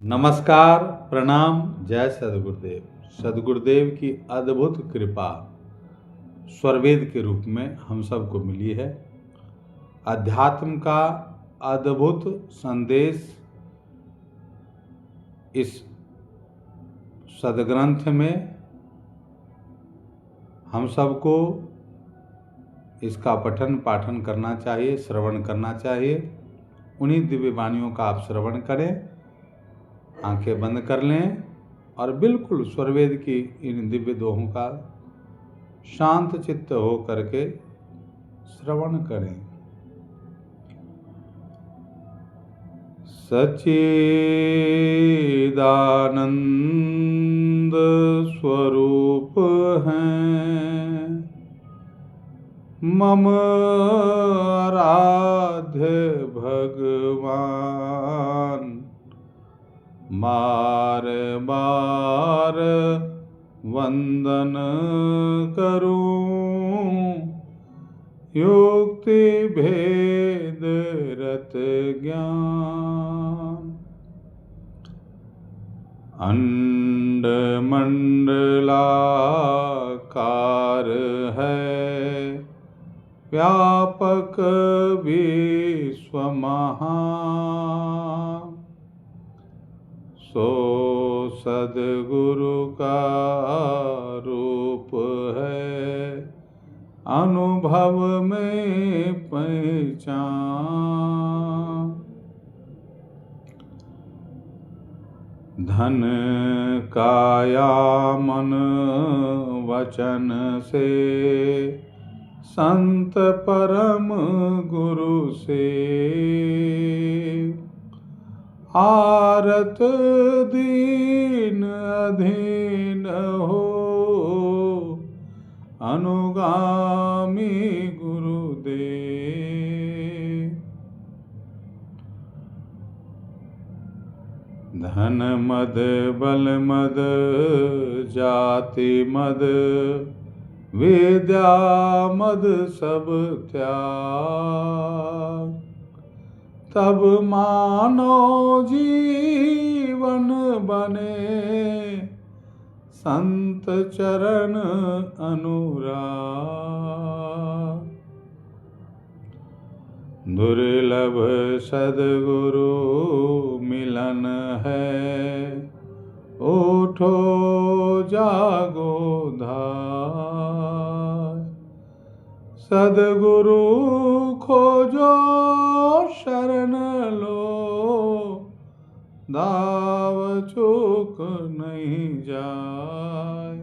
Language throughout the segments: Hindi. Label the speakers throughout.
Speaker 1: नमस्कार, प्रणाम, जय सद्गुरुदेव। सद्गुरुदेव की अद्भुत कृपा स्वरवेद के रूप में हम सबको मिली है। अध्यात्म का अद्भुत संदेश इस सदग्रंथ में हम सबको इसका पठन पाठन करना चाहिए, श्रवण करना चाहिए। उन्हीं दिव्य वाणियों का आप श्रवण करें, आंखें बंद कर लें और बिल्कुल स्वरवेद की इन दिव्य दोहों का शांत चित्त हो करके श्रवण करें। सच्चिदानंद स्वरूप हैं मम आराध्य भगवान, बार बार वंदन करूं युक्ति भेद रत ज्ञान। अंड मंडलाकार है व्यापक विश्व महान, सो सद्गुरु का रूप है अनुभव में पहचान। धन काया मन वचन से संत परम गुरु से आरत दीन अधीन हो अनुगामी गुरुदेव। धन मद बल मद जाति मद विद्या मद सब त्याग, तब मानो जीवन बने संत चरण अनुराग। दुर्लभ सद्गुरु मिलन है उठो जागो धाय, सद्गुरु खोजो शरण लो दाव चूक नहीं जाए।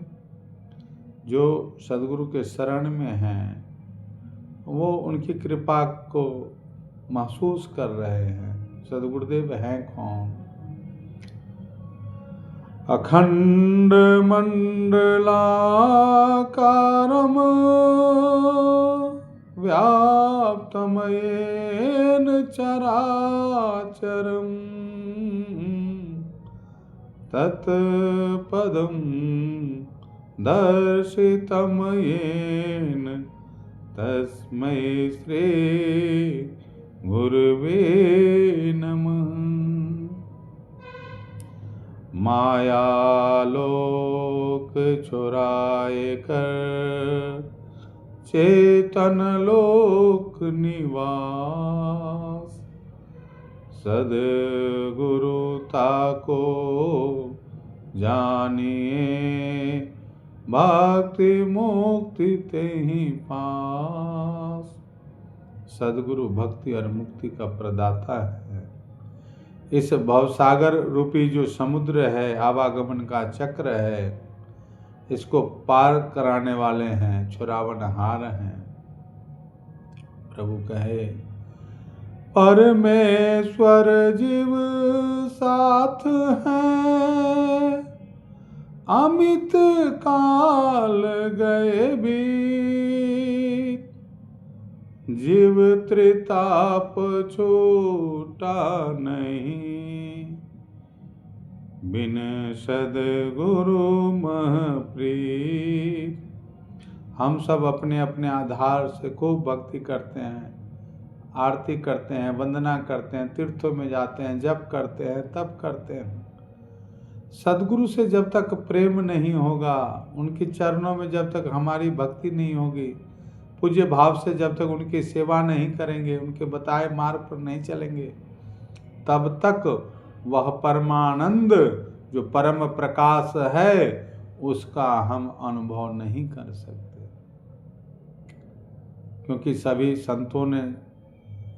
Speaker 1: जो सद्गुरु के शरण में हैं वो उनकी कृपा को महसूस कर रहे हैं। सद्गुरुदेव हैं कौन? अखंड मंडलाकारम व्याप्तमयेन चराचरम, तत्पदं दर्शितं येन तस्मै श्री गुरुवे नमः। मायालोक छुड़ाए कर चेतन लोक निवास, सद्गुरुता को जानिए भक्ति मुक्ति तेहि पास। सद्गुरु भक्ति और मुक्ति का प्रदाता है। इस भवसागर रूपी जो समुद्र है, आवागमन का चक्र है, इसको पार कराने वाले हैं, छुड़ावनहार हैं। प्रभु कहे परमेश्वर जीव साथ हैं, अमित काल गए बीत, जीव त्रिताप छूटा नहीं, बिन सद्गुरु मह प्रीत। हम सब अपने अपने आधार से खूब भक्ति करते हैं, आरती करते हैं, वंदना करते हैं, तीर्थों में जाते हैं, जप करते हैं, तप करते हैं। सदगुरु से जब तक प्रेम नहीं होगा, उनके चरणों में जब तक हमारी भक्ति नहीं होगी, पूज्य भाव से जब तक उनकी सेवा नहीं करेंगे, उनके बताए मार्ग पर नहीं चलेंगे, तब तक वह परमानंद जो परम प्रकाश है उसका हम अनुभव नहीं कर सकते। क्योंकि सभी संतों ने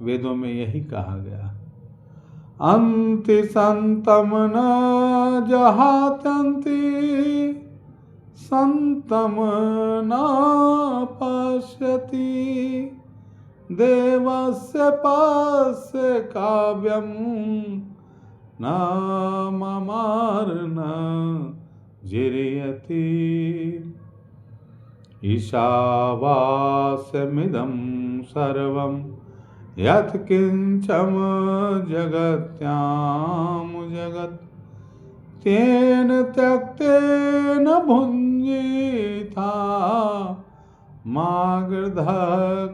Speaker 1: वेदों में यही कहा गया, अंति संतम न जहात्यंति संतम न पश्यति देवस्य पश्य काव्यम न ममार न जिरयति ईशावास्यमिदं सर्वं यत् किंचम जगत्याम जगत् तेन त्यक्तेन भुञ्जीथा मागर्धकस्य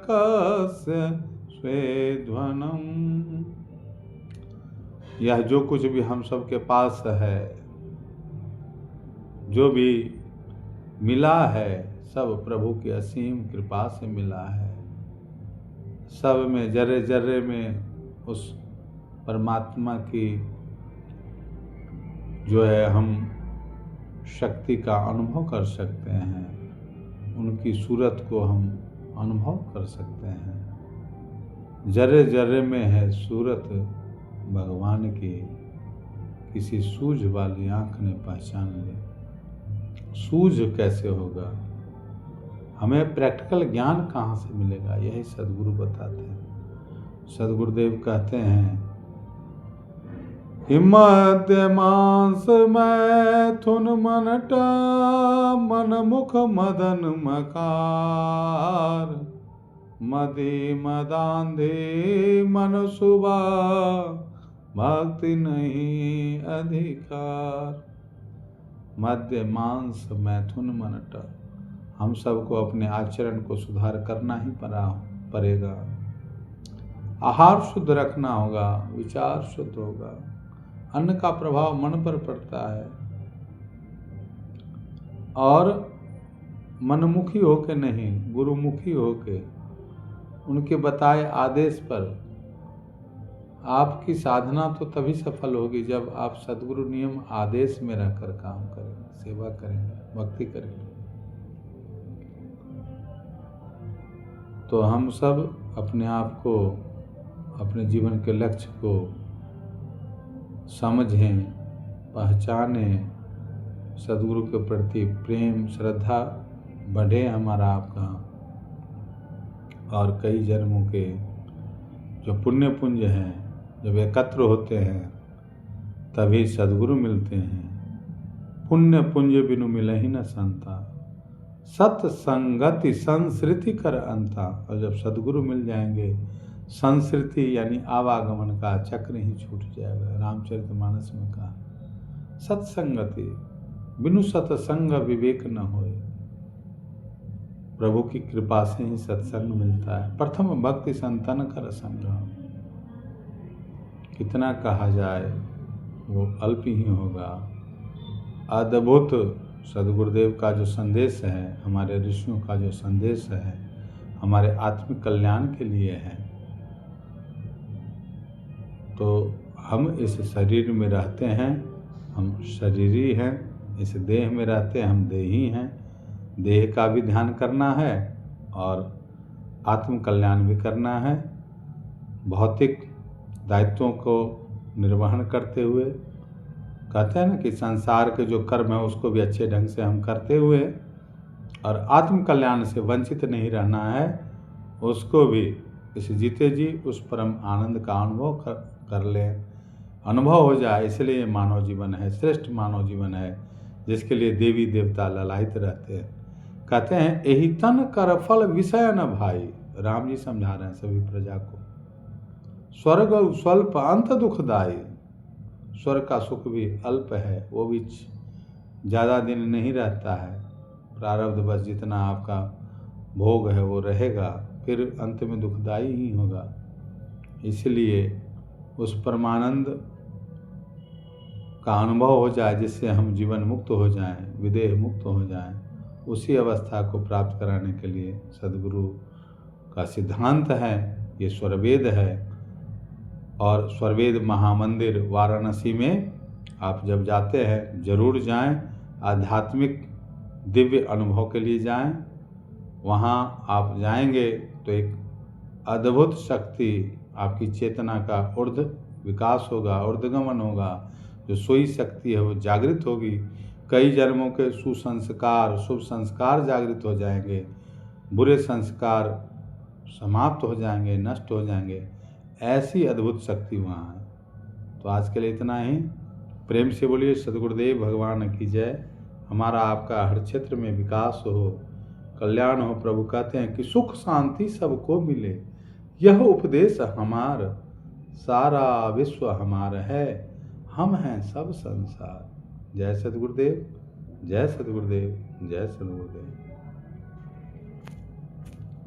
Speaker 1: स्वेध्वनम्। यह जो कुछ भी हम सब के पास है, जो भी मिला है, सब प्रभु की असीम कृपा से मिला है। सब में जर्रे जर्रे में उस परमात्मा की जो है हम शक्ति का अनुभव कर सकते हैं, उनकी सूरत को हम अनुभव कर सकते हैं। जर्रे जर्रे में है सूरत भगवान की, किसी सूझ वाली आंख ने पहचान ली। सूझ कैसे होगा? हमें प्रैक्टिकल ज्ञान कहाँ से मिलेगा? यही सदगुरु बताते हैं। सदगुरुदेव कहते हैं, मध्य मांस मैथुन मनटा मन मुख मदन मकार मदे मदांधे मन सुबा भक्ति नहीं अधिकार। मध्य मांस मैथुन मनटा, हम सबको अपने आचरण को सुधार करना ही पड़ेगा। आहार शुद्ध रखना होगा, विचार शुद्ध होगा। अन्न का प्रभाव मन पर पड़ता है, और मनमुखी होके नहीं, गुरुमुखी होके उनके बताए आदेश पर आपकी साधना तो तभी सफल होगी जब आप सद्गुरु नियम आदेश में रहकर काम करेंगे, सेवा करेंगे, भक्ति करेंगे। तो हम सब अपने आप को, अपने जीवन के लक्ष्य को समझें, पहचानें, सद्गुरु के प्रति प्रेम श्रद्धा बढ़े हमारा आपका, और कई जन्मों के जो पुण्य पुंज हैं जब एकत्र होते हैं तभी सद्गुरु मिलते हैं। पुण्य पुंज बिनु मिले ही न संता, सत्संगति संस्कृति कर अंता। और जब सद्गुरु मिल जाएंगे, संस्कृति यानी आवागमन का चक्र ही छूट जाएगा। रामचरितमानस में कहा, सत्संगति बिनु सत्संग विवेक न होए। प्रभु की कृपा से ही सत्संग मिलता है। प्रथम भक्ति संतन कर संग, कितना कहा जाए वो अल्प ही होगा। अद्भुत सद्गुरुदेव का जो संदेश है, हमारे ऋषियों का जो संदेश है, हमारे आत्मिक कल्याण के लिए है। तो हम इस शरीर में रहते हैं, हम शरीरी हैं, इस देह में रहते हैं, हम देही हैं। देह का भी ध्यान करना है और आत्म कल्याण भी करना है। भौतिक दायित्वों को निर्वहन करते हुए, कहते हैं ना कि संसार के जो कर्म है उसको भी अच्छे ढंग से हम करते हुए, और आत्म कल्याण से वंचित नहीं रहना है, उसको भी इस जीते जी उस परम आनंद का अनुभव कर लें, अनुभव हो जाए। इसलिए मानव जीवन है, श्रेष्ठ मानव जीवन है, जिसके लिए देवी देवता ललायित रहते हैं। कहते हैं, यही तन कर फल विषय न भाई। राम जी समझा रहे हैं सभी प्रजा को, स्वर्ग स्वल्प अंत दुखदाई। स्वर्ग का सुख भी अल्प है, वो भी ज़्यादा दिन नहीं रहता है। प्रारब्ध बस जितना आपका भोग है वो रहेगा, फिर अंत में दुखदाई ही होगा। इसलिए उस परमानंद का अनुभव हो जाए, जिससे हम जीवन मुक्त हो जाएं, विदेह मुक्त हो जाएं, उसी अवस्था को प्राप्त कराने के लिए सद्गुरु का सिद्धांत है, ये स्वरवेद है। और स्वरवेद महामंदिर वाराणसी में आप जब जाते हैं जरूर जाएं, आध्यात्मिक दिव्य अनुभव के लिए जाएं। वहाँ आप जाएंगे तो एक अद्भुत शक्ति, आपकी चेतना का ऊर्ध्व विकास होगा, ऊर्ध्वगमन होगा। जो सोई शक्ति है वो जागृत होगी। कई जन्मों के सुसंस्कार, शुभ संस्कार जागृत हो जाएंगे, बुरे संस्कार समाप्त हो जाएंगे, नष्ट हो जाएंगे। ऐसी अद्भुत शक्ति वहाँ है। तो आज के लिए इतना ही। प्रेम से बोलिए सद्गुरुदेव भगवान की जय। हमारा आपका हर क्षेत्र में विकास हो, कल्याण हो। प्रभु कहते हैं कि सुख शांति सबको मिले, यह उपदेश हमार, सारा विश्व हमारा है, हम हैं सब संसार। जय सद्गुरुदेव, जय सद्गुरुदेव, जय सद्गुरुदेव।